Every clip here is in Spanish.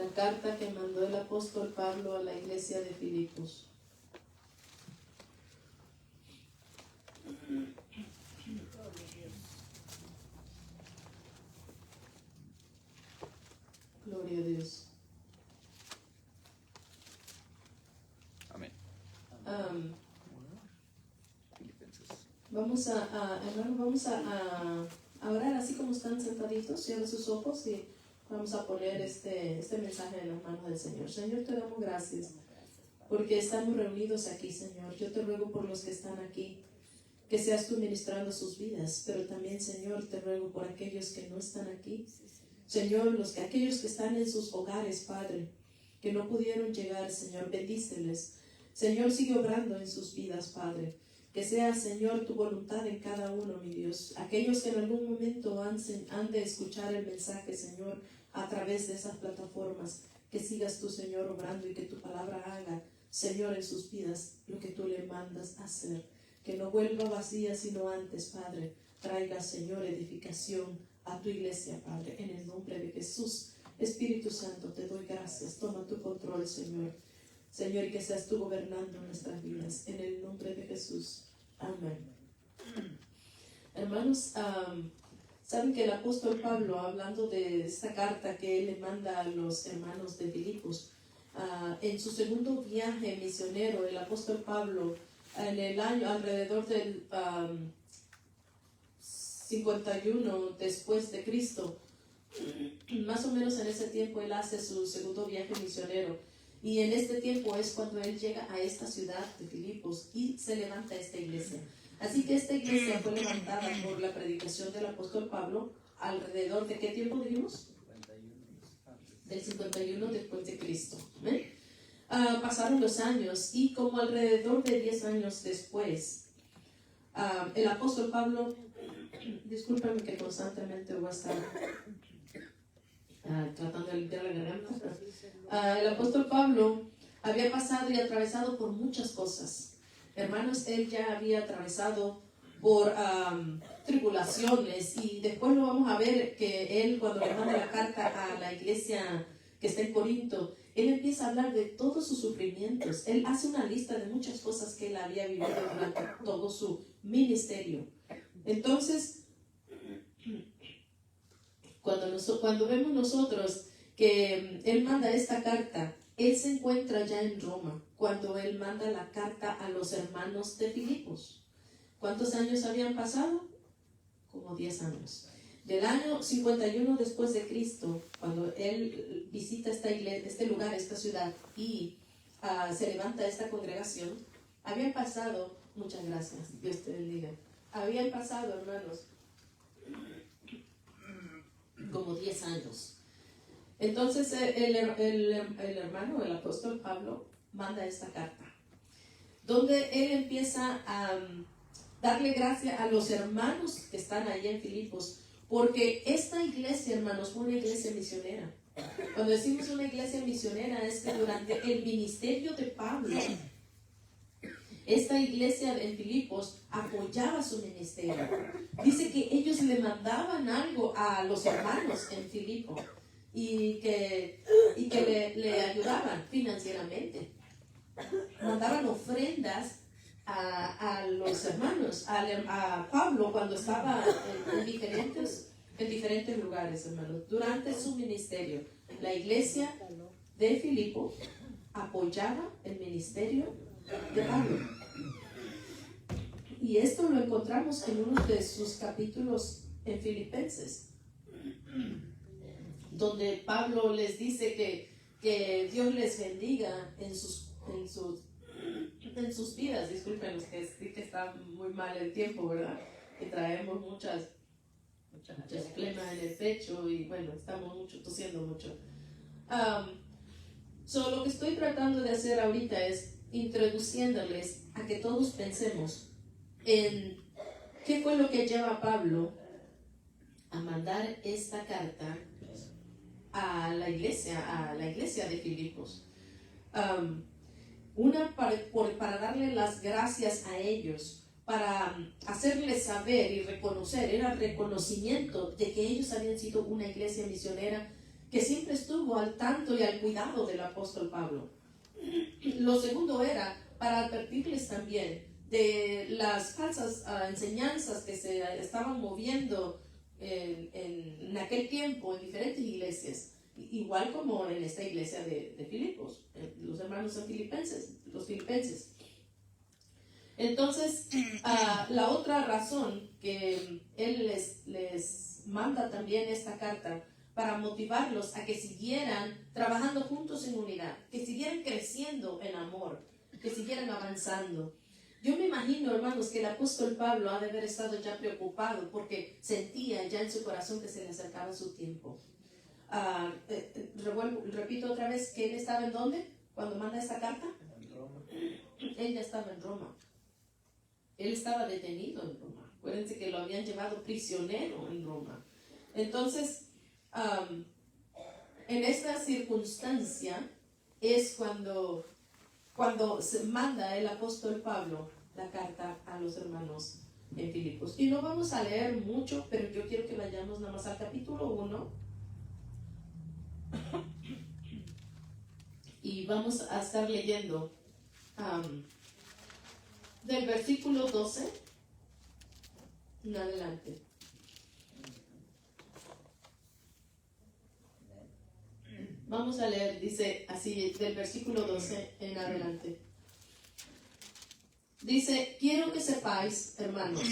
La carta que mandó el apóstol Pablo a la iglesia de Filipos. Gloria a Dios. Amén. Vamos hermano, vamos a orar así como están sentaditos. Cierren sus ojos y vamos a poner este mensaje en las manos del Señor. Señor, te damos gracias porque estamos reunidos aquí, Señor. Yo te ruego por los que están aquí, que seas tú ministrando sus vidas, pero también, Señor, te ruego por aquellos que no están aquí. Señor, aquellos que están en sus hogares, Padre, que no pudieron llegar, Señor, bendíceles. Señor, sigue obrando en sus vidas, Padre. Que sea, Señor, tu voluntad en cada uno, mi Dios. Aquellos que en algún momento han de escuchar el mensaje, Señor, a través de esas plataformas, que sigas tú, Señor, obrando y que tu palabra haga, Señor, en sus vidas lo que tú le mandas hacer. Que no vuelva vacía, sino antes, Padre, traiga, Señor, edificación a tu iglesia, Padre, en el nombre de Jesús. Espíritu Santo, te doy gracias. Toma tu control, Señor. Señor, y que seas tú gobernando nuestras vidas, en el nombre de Jesús. Amén. Hermanos, saben que el apóstol Pablo, hablando de esta carta que él le manda a los hermanos de Filipos, en su segundo viaje misionero, el apóstol Pablo, en el año alrededor del 51 después de Cristo, más o menos en ese tiempo él hace su segundo viaje misionero. Y en este tiempo es cuando él llega a esta ciudad de Filipos y se levanta esta iglesia. Así que esta iglesia fue levantada por la predicación del apóstol Pablo alrededor de ¿qué tiempo dijimos? Del 51 después de Cristo. Pasaron los años y como alrededor de 10 años después, el apóstol Pablo, discúlpame que constantemente voy a estar tratando de limpiar la garganta. El apóstol Pablo había pasado y atravesado por muchas cosas. Hermanos, él ya había atravesado por tribulaciones y después lo vamos a ver que él cuando le manda la carta a la iglesia que está en Corinto, él empieza a hablar de todos sus sufrimientos. Él hace una lista de muchas cosas que él había vivido durante todo su ministerio. Entonces, cuando vemos nosotros que él manda esta carta, él se encuentra ya en Roma cuando él manda la carta a los hermanos de Filipos. ¿Cuántos años habían pasado? Como 10 años. Del año 51 después de Cristo, cuando él visita esta iglesia, este lugar, esta ciudad, y se levanta esta congregación, habían pasado, muchas gracias, Dios te bendiga, habían pasado, hermanos, como 10 años. Entonces el hermano, el apóstol Pablo, manda esta carta, donde él empieza a darle gracias a los hermanos que están ahí en Filipos, porque esta iglesia, hermanos, fue una iglesia misionera. Cuando decimos una iglesia misionera es que durante el ministerio de Pablo, esta iglesia en Filipos apoyaba su ministerio. Dice que ellos le mandaban algo a los hermanos en Filipo y que le ayudaban financieramente. Mandaban ofrendas a los hermanos, a Pablo cuando estaba en diferentes lugares, hermanos, durante su ministerio. La iglesia de Filipo apoyaba el ministerio de Pablo. Y esto lo encontramos en uno de sus capítulos en Filipenses, donde Pablo les dice que Dios les bendiga en sus vidas. Disculpen los que sí que está muy mal el tiempo, ¿verdad? Que traemos muchas flemas en el pecho y bueno, estamos tosiendo mucho. Lo que estoy tratando de hacer ahorita es introduciéndoles a que todos pensemos en qué fue lo que lleva a Pablo a mandar esta carta a la iglesia de Filipos. Para darle las gracias a ellos, para hacerles saber y reconocer, era reconocimiento de que ellos habían sido una iglesia misionera que siempre estuvo al tanto y al cuidado del apóstol Pablo. Lo segundo era para advertirles también de las falsas enseñanzas que se estaban moviendo en aquel tiempo en diferentes iglesias, igual como en esta iglesia de Filipos, los hermanos son los filipenses. Entonces, la otra razón que él les manda también esta carta para motivarlos a que siguieran trabajando juntos en unidad, que siguieran creciendo en amor, que siguieran avanzando. Yo me imagino, hermanos, que el apóstol Pablo ha de haber estado ya preocupado porque sentía ya en su corazón que se le acercaba su tiempo. Repito otra vez que él estaba en ¿dónde? Cuando manda esta carta. En Roma. Él ya estaba en Roma. Él estaba detenido en Roma. Acuérdense que lo habían llevado prisionero en Roma. Entonces, en esta circunstancia es cuando se manda el apóstol Pablo la carta a los hermanos en Filipos. Y no vamos a leer mucho, pero yo quiero que vayamos nada más al capítulo 1. Y vamos a estar leyendo del versículo 12 en adelante. Vamos a leer, dice así, del versículo 12 en adelante. Dice: quiero que sepáis, hermanos,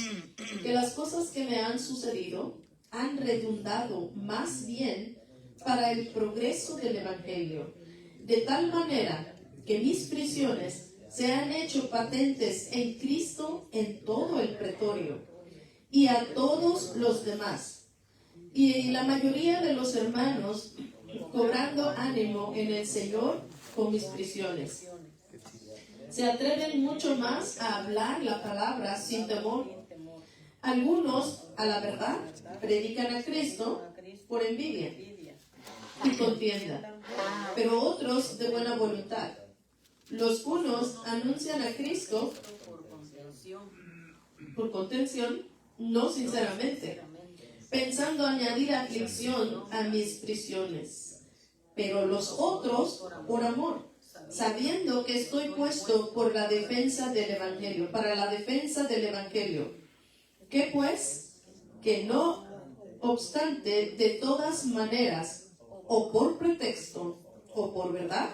que las cosas que me han sucedido han redundado más bien para el progreso del Evangelio, de tal manera que mis prisiones se han hecho patentes en Cristo en todo el pretorio y a todos los demás. Y la mayoría de los hermanos cobrando ánimo en el Señor con mis prisiones. Se atreven mucho más a hablar la palabra sin temor. Algunos, a la verdad, predican a Cristo por envidia y contienda, pero otros de buena voluntad. Los unos anuncian a Cristo por contención, no sinceramente, pensando añadir aflicción a mis prisiones, pero los otros por amor, sabiendo que estoy puesto por la defensa del Evangelio, para la defensa del Evangelio. ¿Qué pues? Que no obstante, de todas maneras, o por pretexto, o por verdad,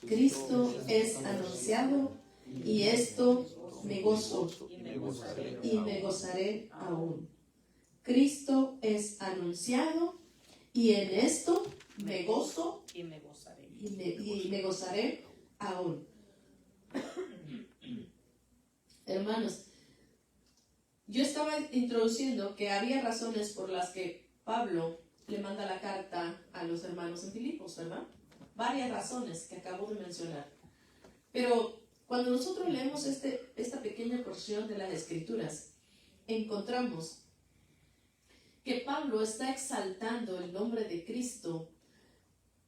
Cristo es anunciado, y esto me gozo, y me gozaré aún. Cristo es anunciado, y en esto me gozo, y me gozaré aún. Hermanos, yo estaba introduciendo que había razones por las que Pablo le manda la carta a los hermanos en Filipos, ¿verdad? Varias razones que acabo de mencionar. Pero cuando nosotros leemos esta pequeña porción de las Escrituras, encontramos que Pablo está exaltando el nombre de Cristo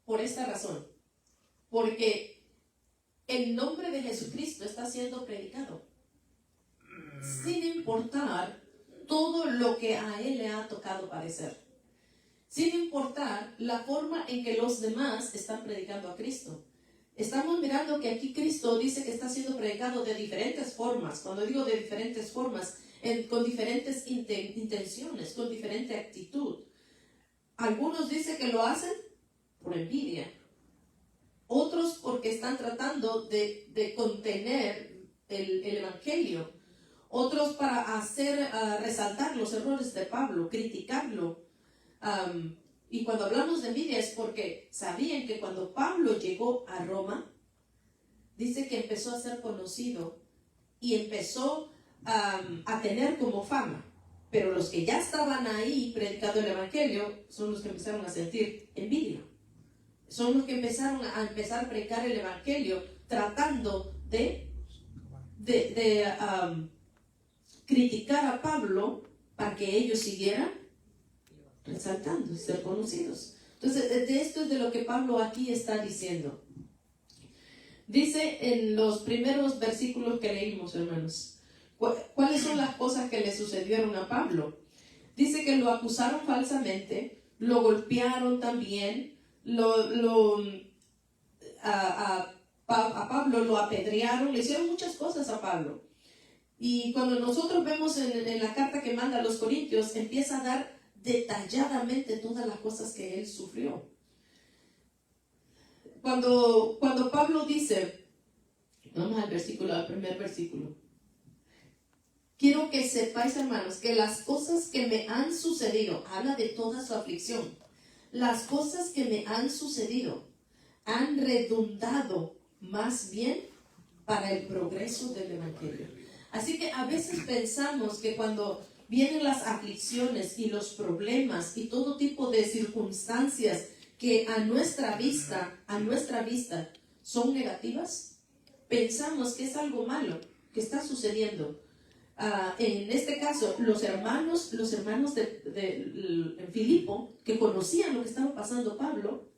por esta razón. Porque el nombre de Jesucristo está siendo predicado, sin importar todo lo que a él le ha tocado padecer, sin importar la forma en que los demás están predicando a Cristo. Estamos mirando que aquí Cristo dice que está siendo predicado de diferentes formas. Cuando digo de diferentes formas, con diferentes intenciones, con diferente actitud. Algunos dicen que lo hacen por envidia, otros porque están tratando de contener el Evangelio, otros para hacer resaltar los errores de Pablo, criticarlo. Y cuando hablamos de envidia es porque sabían que cuando Pablo llegó a Roma, dice que empezó a ser conocido y empezó a tener como fama. Pero los que ya estaban ahí predicando el Evangelio son los que empezaron a sentir envidia. Son los que empezaron a predicar el Evangelio tratando de criticar a Pablo para que ellos siguieran resaltando y ser conocidos. Entonces, de esto es de lo que Pablo aquí está diciendo. Dice en los primeros versículos que leímos, hermanos, ¿cuáles son las cosas que le sucedieron a Pablo? Dice que lo acusaron falsamente, lo golpearon también, a Pablo lo apedrearon, le hicieron muchas cosas a Pablo. Y cuando nosotros vemos en la carta que manda a los Corintios, empieza a dar detalladamente todas las cosas que él sufrió. Cuando Pablo dice, vamos al primer versículo. Quiero que sepáis, hermanos, que las cosas que me han sucedido, habla de toda su aflicción, las cosas que me han sucedido han redundado más bien para el progreso del Evangelio. Así que a veces pensamos que cuando vienen las aflicciones y los problemas y todo tipo de circunstancias que a nuestra vista son negativas, pensamos que es algo malo que está sucediendo. En este caso, los hermanos de Filipo, que conocían lo que estaba pasando Pablo,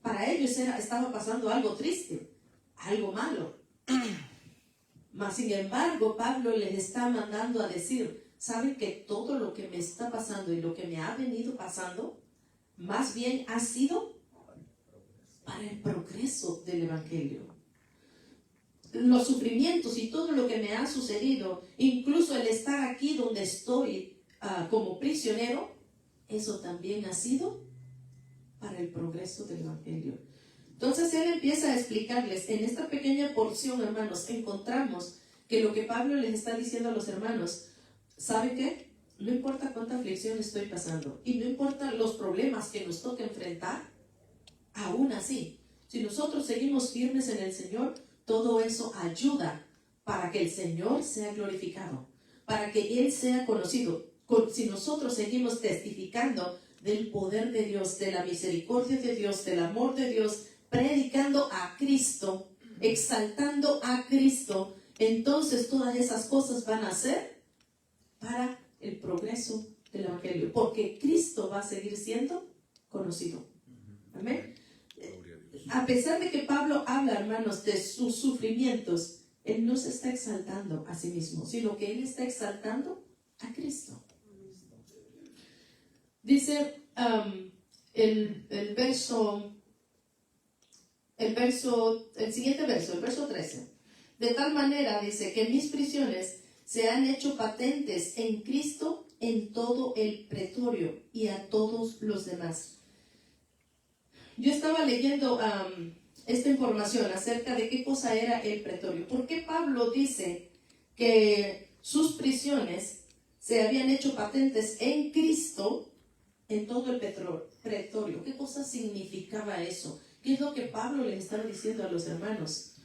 para ellos estaba pasando algo triste, algo malo. Mas sin embargo, Pablo les está mandando a decir, ¿saben que todo lo que me está pasando y lo que me ha venido pasando, más bien ha sido para el progreso del Evangelio? Los sufrimientos y todo lo que me ha sucedido, incluso el estar aquí donde estoy como prisionero, eso también ha sido para el progreso del Evangelio. Entonces él empieza a explicarles, en esta pequeña porción, hermanos, encontramos que lo que Pablo les está diciendo a los hermanos, ¿sabe qué? No importa cuánta aflicción estoy pasando y no importa los problemas que nos toque enfrentar, aún así, si nosotros seguimos firmes en el Señor, todo eso ayuda para que el Señor sea glorificado, para que Él sea conocido. Si nosotros seguimos testificando del poder de Dios, de la misericordia de Dios, del amor de Dios, predicando a Cristo, exaltando a Cristo, entonces todas esas cosas van a ser para el progreso del Evangelio, porque Cristo va a seguir siendo conocido. Amén. A pesar de que Pablo habla, hermanos, de sus sufrimientos, él no se está exaltando a sí mismo, sino que él está exaltando a Cristo. Dice el siguiente verso, el verso 13. De tal manera, dice, que mis prisiones se han hecho patentes en Cristo en todo el pretorio y a todos los demás. Yo estaba leyendo esta información acerca de qué cosa era el pretorio. ¿Por qué Pablo dice que sus prisiones se habían hecho patentes en Cristo en todo el pretorio? ¿Qué cosa significaba eso? ¿Qué es lo que Pablo le estaba diciendo a los hermanos?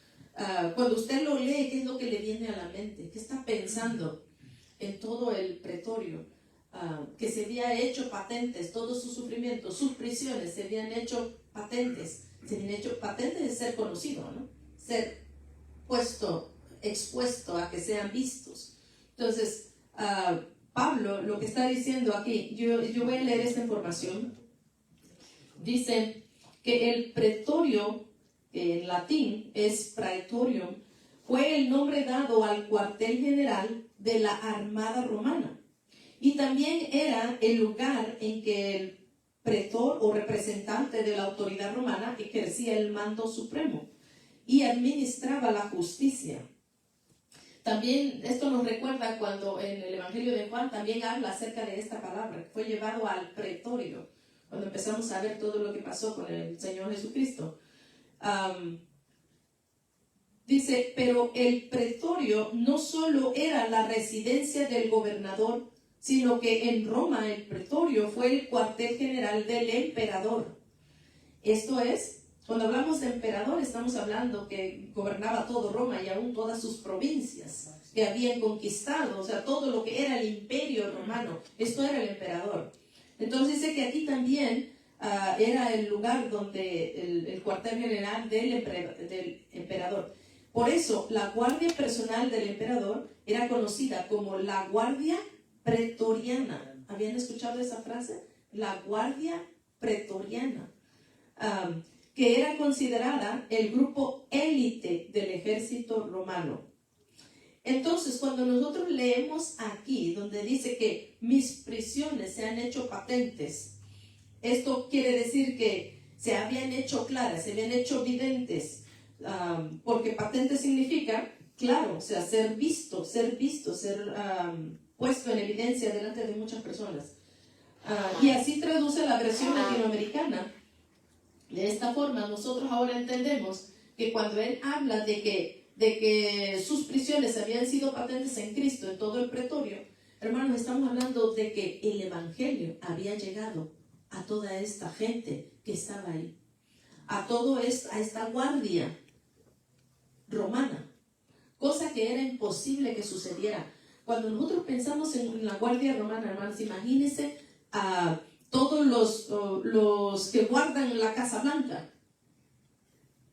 Cuando usted lo lee, ¿qué es lo que le viene a la mente? ¿Qué está pensando en todo el pretorio? Que se había hecho patentes, todos sus sufrimientos, sus prisiones se habían hecho patentes. Se habían hecho patentes de ser conocido, ¿no? Ser expuesto a que sean vistos. Entonces, Pablo lo que está diciendo aquí, yo voy a leer esta información. Dice que el pretorio, que en latín es praetorium, fue el nombre dado al cuartel general de la Armada Romana. Y también era el lugar en que el pretor o representante de la autoridad romana ejercía el mando supremo y administraba la justicia. También esto nos recuerda cuando en el Evangelio de Juan también habla acerca de esta palabra, que fue llevado al pretorio, cuando empezamos a ver todo lo que pasó con el Señor Jesucristo. Dice, pero el pretorio no solo era la residencia del gobernador, sino que en Roma el pretorio fue el cuartel general del emperador. Esto es, cuando hablamos de emperador, estamos hablando que gobernaba todo Roma y aún todas sus provincias que habían conquistado, o sea, todo lo que era el imperio romano, esto era el emperador. Entonces dice que aquí también era el lugar donde el cuartel general del emperador. Por eso, la guardia personal del emperador era conocida como la guardia pretoriana. ¿Habían escuchado esa frase? La guardia pretoriana, que era considerada el grupo élite del ejército romano. Entonces, cuando nosotros leemos aquí, donde dice que mis prisiones se han hecho patentes, esto quiere decir que se habían hecho claras, se habían hecho evidentes, porque patente significa, claro, o sea, ser visto, ser puesto en evidencia delante de muchas personas. Y así traduce la versión latinoamericana. De esta forma, nosotros ahora entendemos que cuando él habla de que sus prisiones habían sido patentes en Cristo, en todo el pretorio, hermanos, estamos hablando de que el evangelio había llegado a toda esta gente que estaba ahí, a esta guardia romana, cosa que era imposible que sucediera. Cuando nosotros pensamos en la guardia romana, hermanos, imagínense a todos los que guardan la Casa Blanca.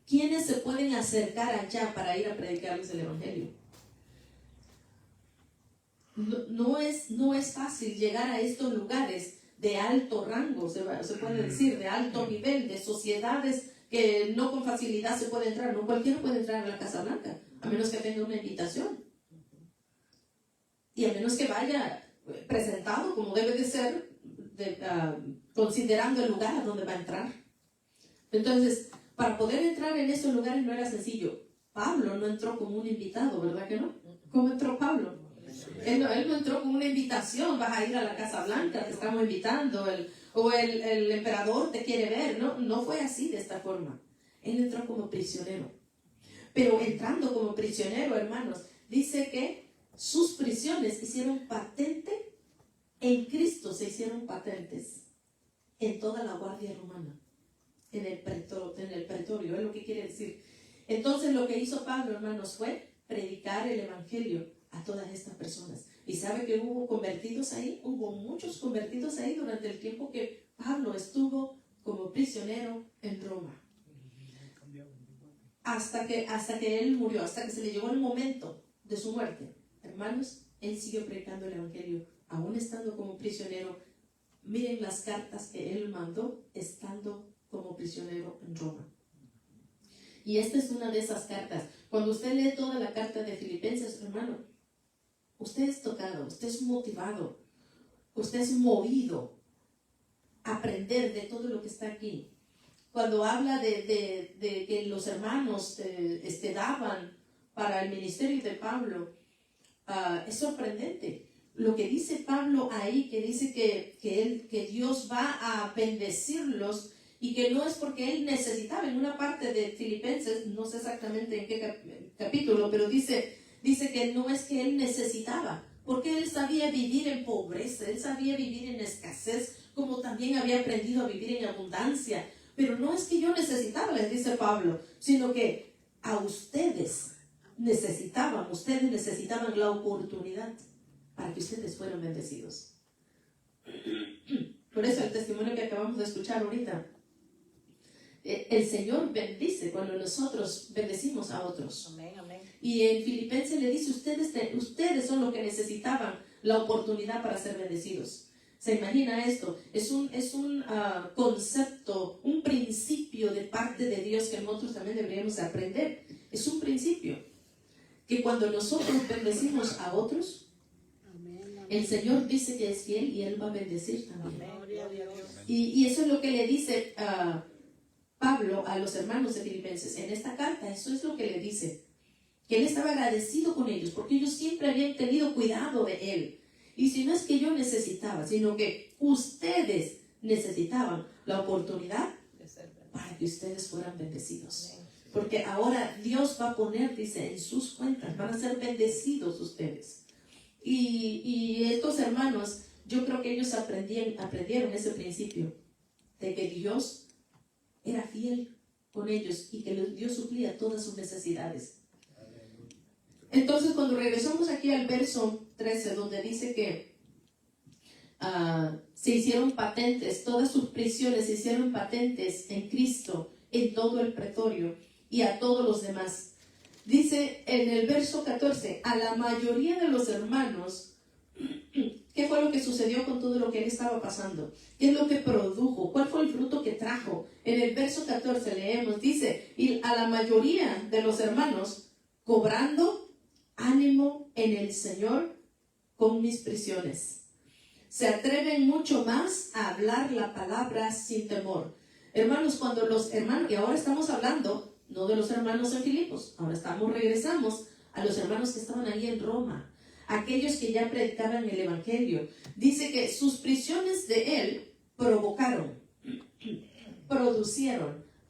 ¿Quiénes se pueden acercar allá para ir a predicarles el evangelio? No es fácil llegar a estos lugares de alto rango, se puede decir, de alto nivel, de sociedades que no con facilidad se puede entrar. No cualquiera puede entrar a la Casa Blanca, a menos que tenga una invitación. Y a menos que vaya presentado como debe de ser, considerando el lugar a donde va a entrar. Entonces, para poder entrar en esos lugares no era sencillo. Pablo no entró como un invitado, ¿verdad que no? ¿Cómo entró Pablo? Él no entró con una invitación, vas a ir a la Casa Blanca, te estamos invitando, el emperador te quiere ver. No fue así, de esta forma. Él entró como prisionero. Pero entrando como prisionero, hermanos, dice que sus prisiones hicieron patente en Cristo, se hicieron patentes en toda la guardia romana, en el pretorio, es lo que quiere decir. Entonces lo que hizo Pablo, hermanos, fue predicar el evangelio a todas estas personas. Y sabe que hubo convertidos ahí, hubo muchos convertidos ahí durante el tiempo que Pablo estuvo como prisionero en Roma. Hasta que él murió, hasta que se le llegó el momento de su muerte. Hermanos, él siguió predicando el evangelio, aún estando como prisionero. Miren las cartas que él mandó estando como prisionero en Roma. Y esta es una de esas cartas. Cuando usted lee toda la carta de Filipenses, hermano, usted es tocado, usted es motivado, usted es movido a aprender de todo lo que está aquí. Cuando habla de que los hermanos daban para el ministerio de Pablo, es sorprendente. Lo que dice Pablo ahí, que dice que Dios va a bendecirlos y que no es porque él necesitaba. En una parte de Filipenses, no sé exactamente en qué capítulo, pero dice que no es que él necesitaba, porque él sabía vivir en pobreza, él sabía vivir en escasez, como también había aprendido a vivir en abundancia. Pero no es que yo necesitaba, les dice Pablo, sino que a ustedes necesitaban la oportunidad para que ustedes fueran bendecidos. Por eso el testimonio que acabamos de escuchar ahorita, el Señor bendice cuando nosotros bendecimos a otros. Amén, amén. Y en Filipenses le dice, ustedes son los que necesitaban la oportunidad para ser bendecidos. ¿Se imagina esto? Es un concepto, un principio de parte de Dios que nosotros también deberíamos aprender. Es un principio que cuando nosotros bendecimos a otros, el Señor dice que es fiel y Él va a bendecir también. Y eso es lo que le dice Pablo a los hermanos de Filipenses. En esta carta, eso es lo que le dice. Que Él estaba agradecido con ellos porque ellos siempre habían tenido cuidado de Él. Y si no es que yo necesitaba, sino que ustedes necesitaban la oportunidad para que ustedes fueran bendecidos. Porque ahora Dios va a poner, dice, en sus cuentas, van a ser bendecidos ustedes. Y estos hermanos, yo creo que ellos aprendieron ese principio de que Dios era fiel con ellos y que Dios suplía todas sus necesidades. Entonces, cuando regresamos aquí al verso 13, donde dice que se hicieron patentes, todas sus prisiones se hicieron patentes en Cristo, en todo el pretorio y a todos los demás. Dice en el verso 14, a la mayoría de los hermanos, ¿qué fue lo que sucedió con todo lo que él estaba pasando? ¿Qué es lo que produjo? ¿Cuál fue el fruto que trajo? En el verso 14 leemos, dice, y a la mayoría de los hermanos, cobrando ánimo en el Señor con mis prisiones. Se atreven mucho más a hablar la palabra sin temor. Hermanos, cuando los hermanos, y ahora estamos hablando no de los hermanos en Filipos, ahora regresamos a los hermanos que estaban ahí en Roma, aquellos que ya predicaban el evangelio. Dice que sus prisiones de él producieron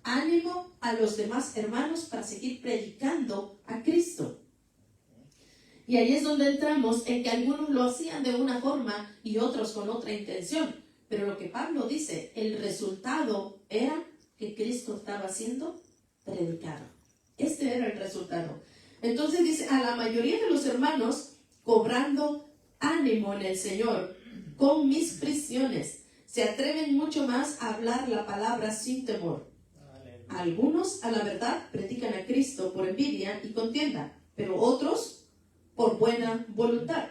ánimo a los demás hermanos para seguir predicando a Cristo. Y ahí es donde entramos en que algunos lo hacían de una forma y otros con otra intención. Pero lo que Pablo dice, el resultado era que Cristo estaba siendo predicado. Este era el resultado. Entonces dice, a la mayoría de los hermanos, cobrando ánimo en el Señor, con mis prisiones, se atreven mucho más a hablar la palabra sin temor. Algunos, a la verdad, predican a Cristo por envidia y contienda, pero otros por buena voluntad.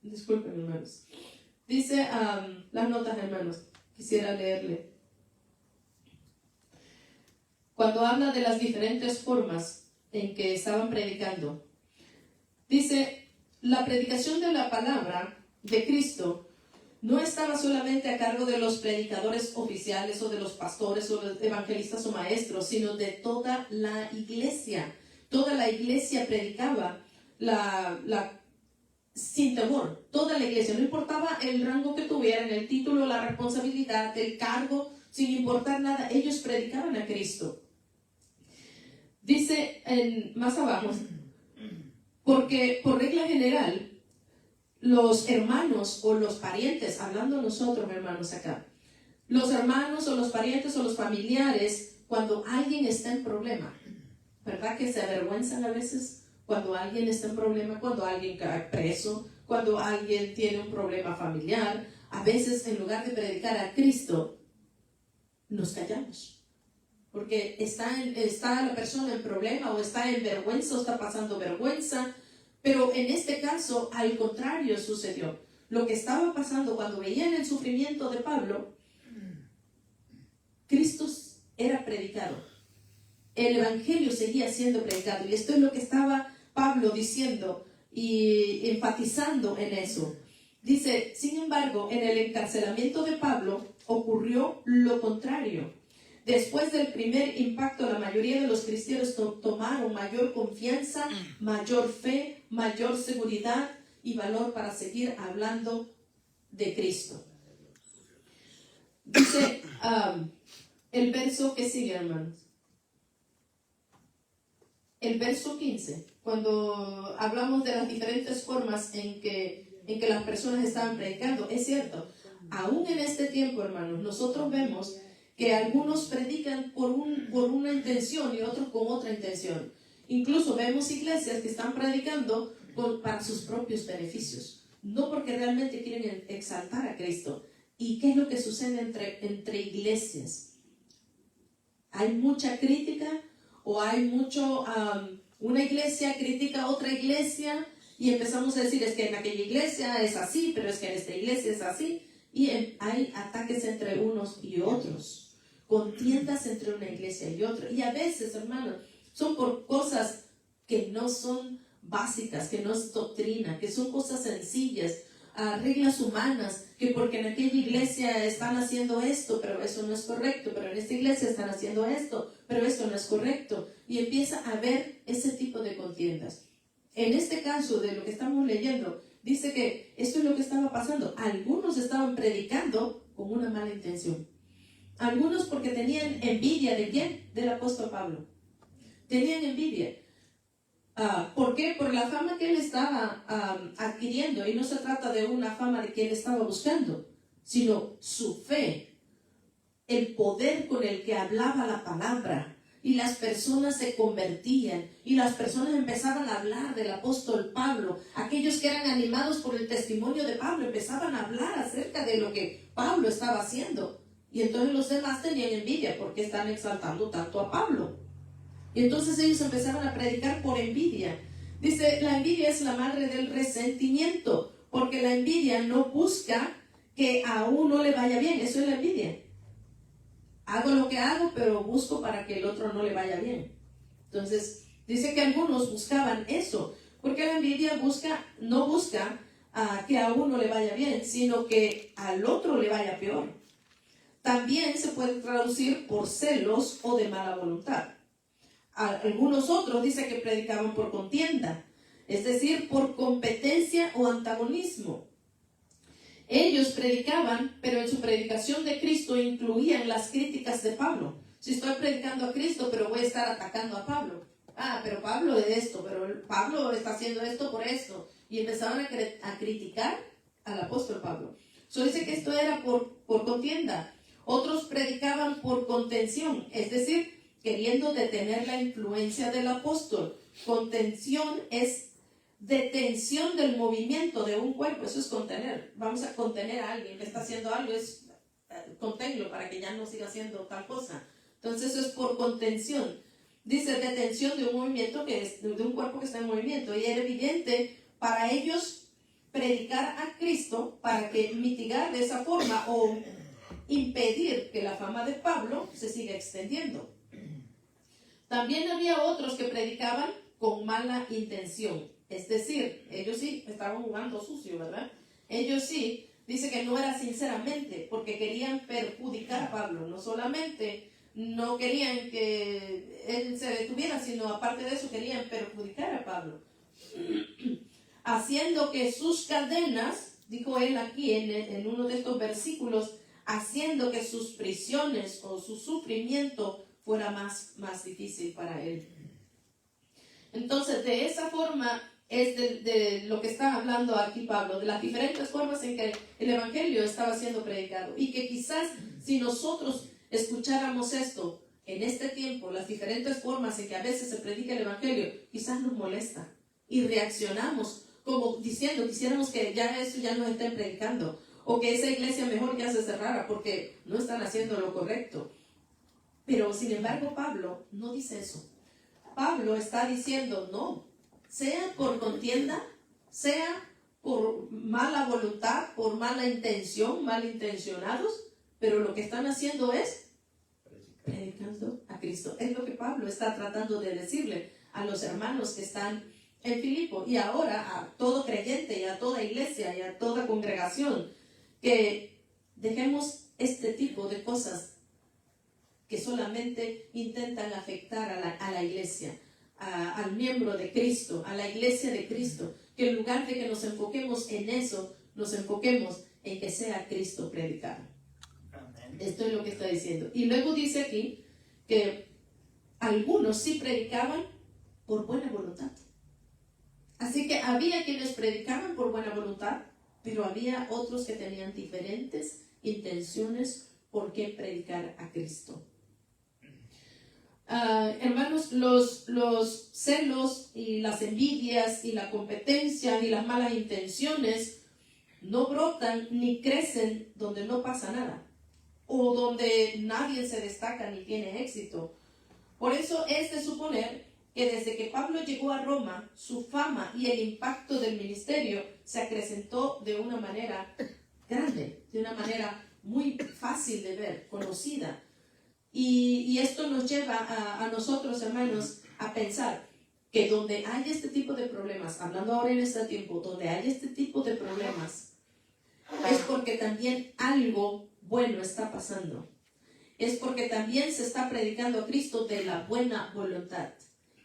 Disculpen, hermanos. Dice las notas, hermanos, quisiera leerle. Cuando habla de las diferentes formas en que estaban predicando, dice, la predicación de la palabra de Cristo no estaba solamente a cargo de los predicadores oficiales o de los pastores o los evangelistas o maestros, sino de toda la iglesia. Toda la iglesia predicaba sin temor. Toda la iglesia, no importaba el rango que tuvieran, el título, la responsabilidad, el cargo, sin importar nada, ellos predicaban a Cristo. Dice más abajo, porque por regla general, los hermanos o los parientes, hablando nosotros hermanos acá, los hermanos o los parientes o los familiares, cuando alguien está en problema, ¿verdad que se avergüenzan a veces cuando alguien está en problema, cuando alguien cae preso, cuando alguien tiene un problema familiar? A veces en lugar de predicar a Cristo, nos callamos. Porque está la persona en problema o está en vergüenza o está pasando vergüenza. Pero en este caso, al contrario sucedió. Lo que estaba pasando cuando veían el sufrimiento de Pablo, Cristo era predicado. El evangelio seguía siendo predicado. Y esto es lo que estaba Pablo diciendo y enfatizando en eso. Dice, sin embargo, en el encarcelamiento de Pablo ocurrió lo contrario. Después del primer impacto, la mayoría de los cristianos tomaron mayor confianza, mayor fe, mayor seguridad y valor para seguir hablando de Cristo. Dice el verso que sigue, hermanos. El verso 15, cuando hablamos de las diferentes formas en que las personas estaban predicando, es cierto, aún en este tiempo, hermanos, nosotros vemos que algunos predican por una intención y otros con otra intención. Incluso vemos iglesias que están predicando para sus propios beneficios, no porque realmente quieren exaltar a Cristo. ¿Y qué es lo que sucede entre iglesias? Hay mucha crítica o hay mucho, una iglesia critica a otra iglesia y empezamos a decir, es que en aquella iglesia es así, pero es que en esta iglesia es así. Y hay ataques entre unos y otros. Contiendas entre una iglesia y otra. Y a veces, hermanos, son por cosas que no son básicas, que no es doctrina, que son cosas sencillas, reglas humanas, que porque en aquella iglesia están haciendo esto, pero eso no es correcto, pero en esta iglesia están haciendo esto, pero eso no es correcto. Y empieza a haber ese tipo de contiendas. En este caso de lo que estamos leyendo, dice que esto es lo que estaba pasando. Algunos estaban predicando con una mala intención. Algunos porque tenían envidia ¿de quién? Del apóstol Pablo. Tenían envidia. ¿Por qué? Por la fama que él estaba adquiriendo. Y no se trata de una fama de que él estaba buscando, sino su fe, el poder con el que hablaba la palabra. Y las personas se convertían y las personas empezaban a hablar del apóstol Pablo. Aquellos que eran animados por el testimonio de Pablo empezaban a hablar acerca de lo que Pablo estaba haciendo. Y entonces los demás tenían envidia porque están exaltando tanto a Pablo. Y entonces ellos empezaron a predicar por envidia. Dice, la envidia es la madre del resentimiento, porque la envidia no busca que a uno le vaya bien. Eso es la envidia. Hago lo que hago, pero busco para que el otro no le vaya bien. Entonces, dice que algunos buscaban eso, porque la envidia no busca que a uno le vaya bien, sino que al otro le vaya peor. También se puede traducir por celos o de mala voluntad. Algunos otros dicen que predicaban por contienda, es decir, por competencia o antagonismo. Ellos predicaban, pero en su predicación de Cristo incluían las críticas de Pablo. Si estoy predicando a Cristo, pero voy a estar atacando a Pablo. Pero Pablo es esto, pero Pablo está haciendo esto por esto. Y empezaban a criticar al apóstol Pablo. Dice que esto era por contienda. Otros predicaban por contención, es decir, queriendo detener la influencia del apóstol. Contención es detención del movimiento de un cuerpo, eso es contener. Vamos a contener a alguien que está haciendo algo, es conténlo para que ya no siga haciendo tal cosa. Entonces eso es por contención. Dice detención de un movimiento que es de un cuerpo que está en movimiento, y era evidente para ellos predicar a Cristo para que mitigar de esa forma o impedir que la fama de Pablo se siga extendiendo. También había otros que predicaban con mala intención. Es decir, ellos sí estaban jugando sucio, ¿verdad? Ellos sí, dice que no era sinceramente, porque querían perjudicar a Pablo. No solamente no querían que él se detuviera, sino aparte de eso querían perjudicar a Pablo. Haciendo que sus cadenas, dijo él aquí en uno de estos versículos, haciendo que sus prisiones o su sufrimiento fuera más difícil para él. Entonces, de esa forma es de lo que está hablando aquí Pablo, de las diferentes formas en que el evangelio estaba siendo predicado, y que quizás si nosotros escucháramos esto en este tiempo, las diferentes formas en que a veces se predica el evangelio, quizás nos molesta y reaccionamos como diciendo, quisiéramos que ya eso ya no estén predicando, o que esa iglesia mejor ya se cerrara porque no están haciendo lo correcto. Pero sin embargo Pablo no dice eso. Pablo está diciendo no, sea por contienda, sea por mala voluntad, por mala intención, malintencionados, pero lo que están haciendo es predicando a Cristo. Es lo que Pablo está tratando de decirle a los hermanos que están en Filipo, y ahora a todo creyente y a toda iglesia y a toda congregación, que dejemos este tipo de cosas que solamente intentan afectar a la iglesia, al miembro de Cristo, a la iglesia de Cristo, que en lugar de que nos enfoquemos en eso, nos enfoquemos en que sea Cristo predicado. Amén. Esto es lo que está diciendo. Y luego dice aquí que algunos sí predicaban por buena voluntad. Así que había quienes predicaban por buena voluntad, pero había otros que tenían diferentes intenciones por qué predicar a Cristo. Hermanos, los celos y las envidias y la competencia y las malas intenciones no brotan ni crecen donde no pasa nada o donde nadie se destaca ni tiene éxito. Por eso es de suponer que desde que Pablo llegó a Roma, su fama y el impacto del ministerio se acrecentó de una manera grande, de una manera muy fácil de ver, conocida. Y esto nos lleva a nosotros, hermanos, a pensar que donde hay este tipo de problemas, hablando ahora en este tiempo, donde hay este tipo de problemas, es porque también algo bueno está pasando. Es porque también se está predicando a Cristo de la buena voluntad.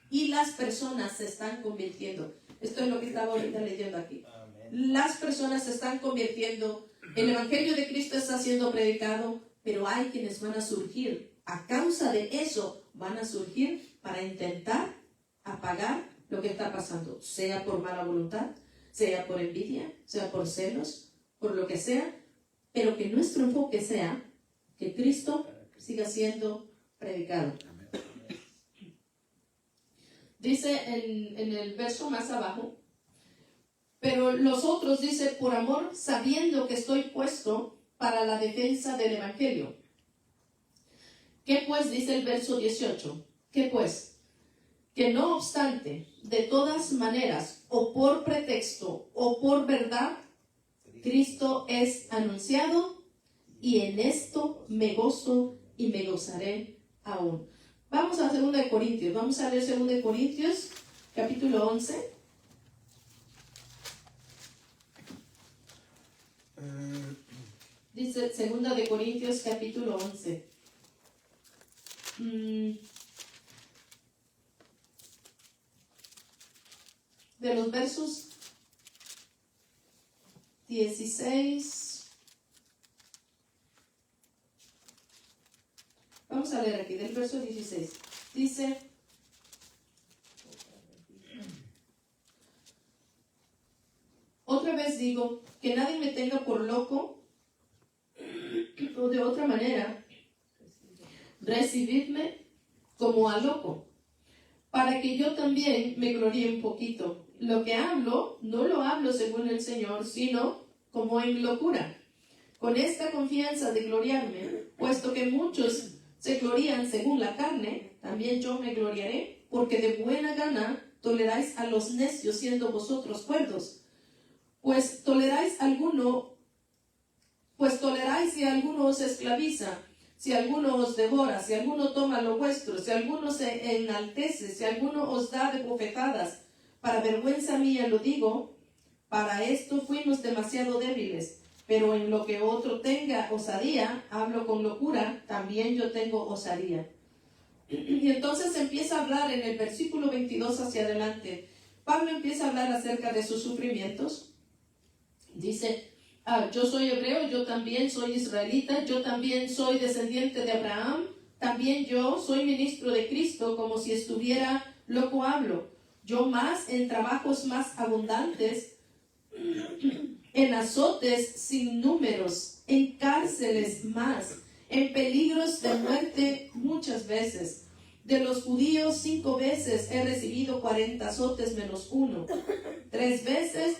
Y las personas se están convirtiendo. Esto es lo que estaba ahorita leyendo aquí. Las personas se están convirtiendo. El evangelio de Cristo está siendo predicado, pero hay quienes van a surgir. A causa de eso van a surgir para intentar apagar lo que está pasando. Sea por mala voluntad, sea por envidia, sea por celos, por lo que sea. Pero que nuestro enfoque sea que Cristo siga siendo predicado. Dice en el verso más abajo, pero los otros dice, por amor, sabiendo que estoy puesto para la defensa del evangelio. ¿Qué pues? Dice el verso 18. ¿Qué pues? Que no obstante, de todas maneras, o por pretexto, o por verdad, Cristo es anunciado, y en esto me gozo y me gozaré aún. Vamos a 2 Corintios. Vamos a leer 2 Corintios, capítulo 11. Dice 2 de Corintios capítulo 11. De los versos 16. Vamos a leer aquí, del verso 16. Dice: otra vez digo, que nadie me tenga por loco, o de otra manera, recibidme como a loco, para que yo también me gloríe un poquito. Lo que hablo, no lo hablo según el Señor, sino como en locura, con esta confianza de gloriarme, puesto que muchos se glorían según la carne, también yo me gloriaré, porque de buena gana toleráis a los necios, siendo vosotros cuerdos. Pues toleráis si alguno os esclaviza, si alguno os devora, si alguno toma lo vuestro, si alguno se enaltece, si alguno os da de bofetadas. Para vergüenza mía lo digo, para esto fuimos demasiado débiles. Pero en lo que otro tenga osadía, hablo con locura, también yo tengo osadía. Y entonces empieza a hablar en el versículo 22 hacia adelante. Pablo empieza a hablar acerca de sus sufrimientos. Dice: yo soy hebreo, yo también soy israelita, yo también soy descendiente de Abraham, también yo soy ministro de Cristo, como si estuviera loco hablo. Yo más en trabajos más abundantes, en azotes sin números, en cárceles más, en peligros de muerte muchas veces. De los judíos 5 veces he recibido 40 azotes menos 1. 3 veces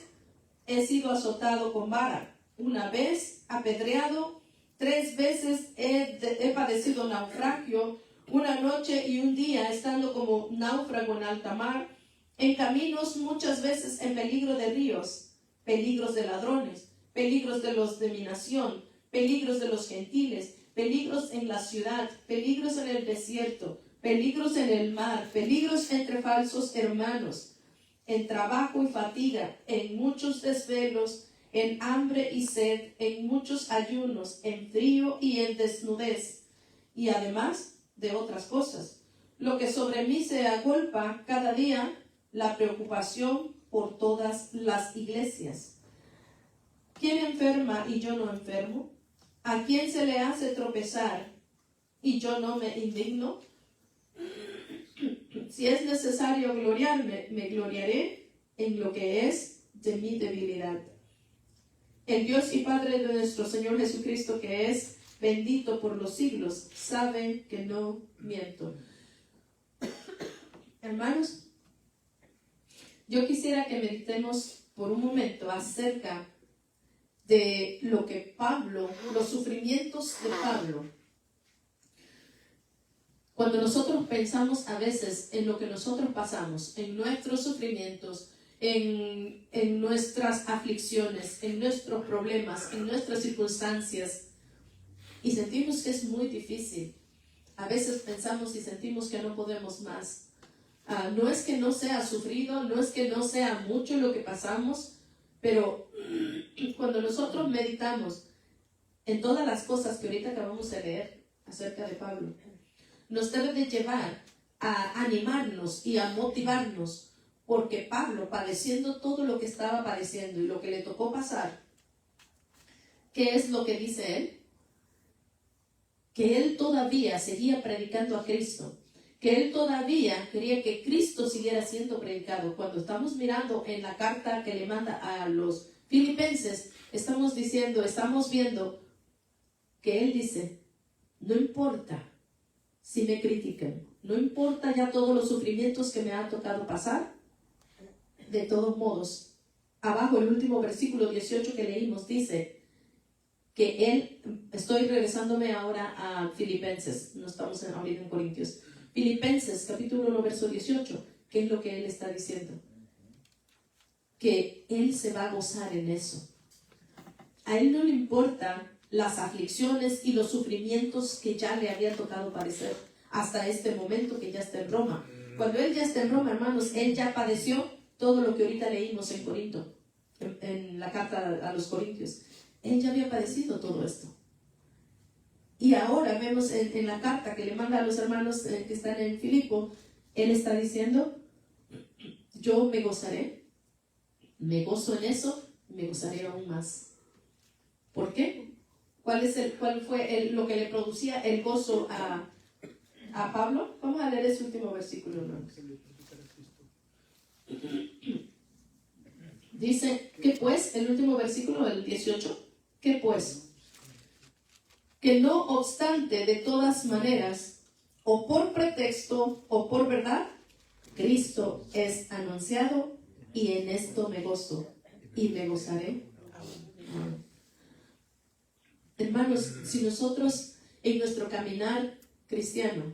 he sido azotado con vara, 1 vez apedreado, 3 veces he padecido naufragio, 1 noche y 1 día estando como náufrago en alta mar, en caminos muchas veces en peligro de ríos, peligros de ladrones, peligros de los de mi nación, peligros de los gentiles, peligros en la ciudad, peligros en el desierto, peligros en el mar, peligros entre falsos hermanos, en trabajo y fatiga, en muchos desvelos, en hambre y sed, en muchos ayunos, en frío y en desnudez, y además de otras cosas. Lo que sobre mí se agolpa cada día, la preocupación por todas las iglesias. ¿Quién enferma y yo no enfermo? ¿A quién se le hace tropezar y yo no me indigno? Si es necesario gloriarme, me gloriaré en lo que es de mi debilidad. El Dios y Padre de nuestro Señor Jesucristo, que es bendito por los siglos, sabe que no miento. Hermanos, yo quisiera que meditemos por un momento acerca de lo que Pablo, los sufrimientos de Pablo. Cuando nosotros pensamos a veces en lo que nosotros pasamos, en nuestros sufrimientos, en nuestras aflicciones, en nuestros problemas, en nuestras circunstancias, y sentimos que es muy difícil. A veces pensamos y sentimos que no podemos más. No es que no sea sufrido, no es que no sea mucho lo que pasamos, pero cuando nosotros meditamos en todas las cosas que ahorita acabamos de leer acerca de Pablo, nos debe de llevar a animarnos y a motivarnos, porque Pablo, padeciendo todo lo que estaba padeciendo y lo que le tocó pasar, ¿qué es lo que dice él? Que él todavía seguía predicando a Cristo, que él todavía quería que Cristo siguiera siendo predicado. Cuando estamos mirando en la carta que le manda a los filipenses, estamos viendo que él dice: no importa si me critican, no importa ya todos los sufrimientos que me ha tocado pasar, de todos modos, abajo el último versículo 18 que leímos dice que él, estoy regresándome ahora a Filipenses, no estamos ahorita en Corintios, Filipenses capítulo 1 verso 18, ¿qué es lo que él está diciendo? Que él se va a gozar en eso. A él no le importa las aflicciones y los sufrimientos que ya le había tocado padecer hasta este momento que ya está en Roma. Cuando él ya está en Roma, hermanos, él ya padeció todo lo que ahorita leímos en Corinto, en la carta a los Corintios. Él ya había padecido todo esto. Y ahora vemos en la carta que le manda a los hermanos que están en Filipo, él está diciendo, yo me gozaré, me gozo en eso, me gozaré aún más. ¿Por qué? ¿Cuál fue lo que le producía el gozo a Pablo? Vamos a leer ese último versículo, hermanos. Dice, ¿qué pues? El último versículo del 18. ¿Qué pues? Que no obstante, de todas maneras, o por pretexto o por verdad, Cristo es anunciado, y en esto me gozo y me gozaré. Hermanos, si nosotros en nuestro caminar cristiano,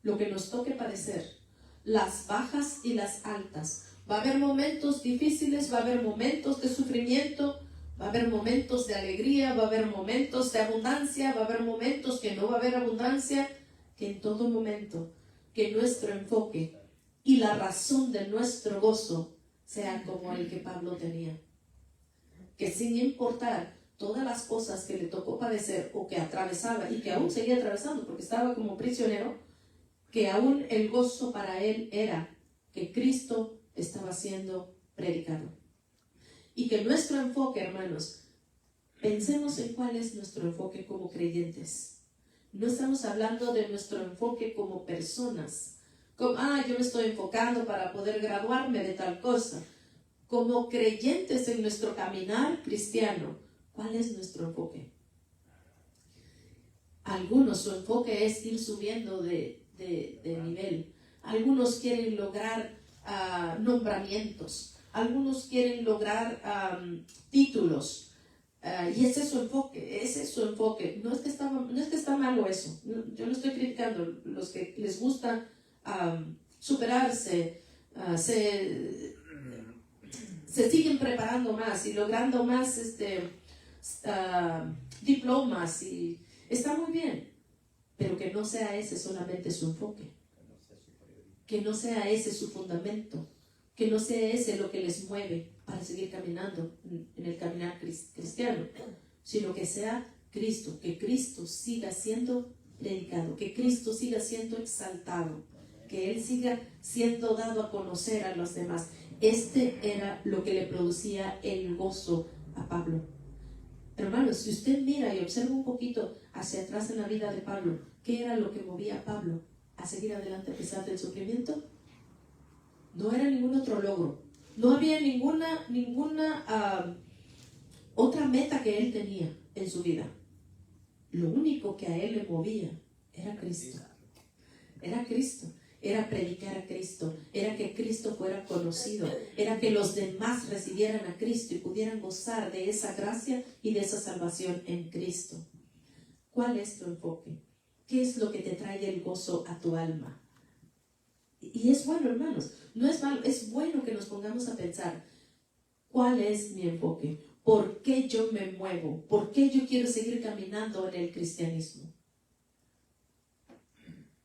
lo que nos toque padecer, las bajas y las altas, va a haber momentos difíciles, va a haber momentos de sufrimiento, va a haber momentos de alegría, va a haber momentos de abundancia, va a haber momentos que no va a haber abundancia, que en todo momento, que nuestro enfoque y la razón de nuestro gozo sea como el que Pablo tenía. Que sin importar todas las cosas que le tocó padecer o que atravesaba y que aún seguía atravesando porque estaba como prisionero, que aún el gozo para él era que Cristo estaba siendo predicado. Y que nuestro enfoque, hermanos, pensemos en cuál es nuestro enfoque como creyentes. No estamos hablando de nuestro enfoque como personas, como, yo me estoy enfocando para poder graduarme de tal cosa. Como creyentes en nuestro caminar cristiano, ¿cuál es nuestro enfoque? Algunos, su enfoque es ir subiendo de nivel. Algunos quieren lograr nombramientos. Algunos quieren lograr títulos. Y ese es su enfoque. No es que está malo eso. Yo no estoy criticando. Los que les gusta superarse, se siguen preparando más y logrando más diplomas, y está muy bien, pero que no sea ese solamente su enfoque, que no sea ese su fundamento, que no sea ese lo que les mueve para seguir caminando en el caminar cristiano, sino que sea Cristo, que Cristo siga siendo predicado, que Cristo siga siendo exaltado, que Él siga siendo dado a conocer a los demás. Era lo que le producía el gozo a Pablo. Hermanos, si usted mira y observa un poquito hacia atrás en la vida de Pablo, ¿qué era lo que movía a Pablo a seguir adelante a pesar del sufrimiento? No era ningún otro logro. No había ninguna otra meta que él tenía en su vida. Lo único que a él le movía era Cristo. Era Cristo. Era predicar a Cristo, era que Cristo fuera conocido, era que los demás recibieran a Cristo y pudieran gozar de esa gracia y de esa salvación en Cristo. ¿Cuál es tu enfoque? ¿Qué es lo que te trae el gozo a tu alma? Y es bueno, hermanos, no es malo, es bueno que nos pongamos a pensar, ¿cuál es mi enfoque? ¿Por qué yo me muevo? ¿Por qué yo quiero seguir caminando en el cristianismo?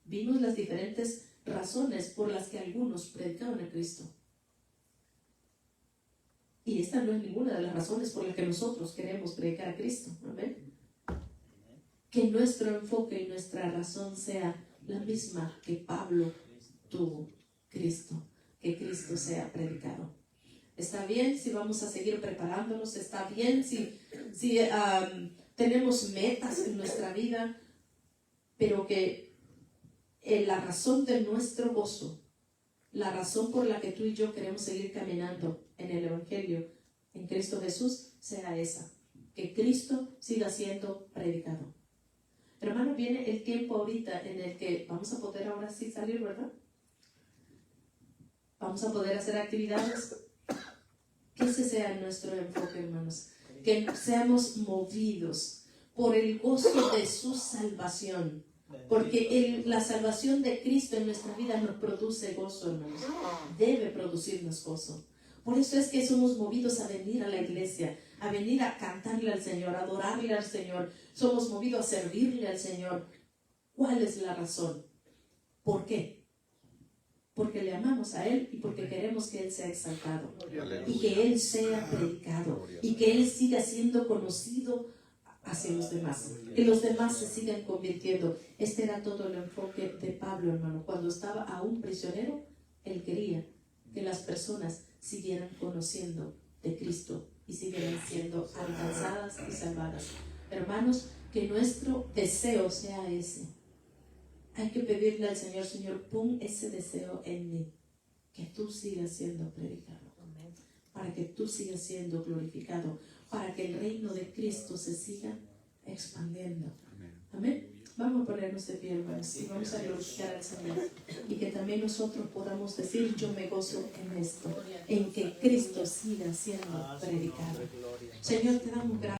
Vimos las diferentes razones por las que algunos predicaban a Cristo. Y esta no es ninguna de las razones por las que nosotros queremos predicar a Cristo. Amén. Que nuestro enfoque y nuestra razón sea la misma que Pablo tuvo, Cristo. Que Cristo sea predicado. Está bien si vamos a seguir preparándonos. Está bien si tenemos metas en nuestra vida, pero que la razón de nuestro gozo, la razón por la que tú y yo queremos seguir caminando en el Evangelio, en Cristo Jesús, sea esa, que Cristo siga siendo predicado. Hermano, viene el tiempo ahorita en el que vamos a poder ahora sí salir, ¿verdad? Vamos a poder hacer actividades. Que ese sea nuestro enfoque, hermanos, que seamos movidos por el gozo de su salvación. Porque la salvación de Cristo en nuestra vida nos produce gozo, hermanos. Debe producirnos gozo. Por eso es que somos movidos a venir a la iglesia, a venir a cantarle al Señor, a adorarle al Señor. Somos movidos a servirle al Señor. ¿Cuál es la razón? ¿Por qué? porque le amamos a Él y porque queremos que Él sea exaltado Aleluya. y que Él sea predicado y que Él siga siendo conocido hacia los demás, que los demás se sigan convirtiendo. Este era todo el enfoque de Pablo, hermano. Cuando estaba aún prisionero, él quería que las personas siguieran conociendo de Cristo y siguieran siendo alcanzadas y salvadas. Hermanos, que nuestro deseo sea ese. Hay que pedirle al Señor: Señor, pon ese deseo en mí, que tú sigas siendo predicado, para que tú sigas siendo glorificado, para que el reino de Cristo se siga expandiendo. Amén. Vamos a ponernos de pie, hermanos, y vamos a glorificar al Señor. Y que también nosotros podamos decir: yo me gozo en esto, en que Cristo siga siendo predicado. Señor, te damos gracias.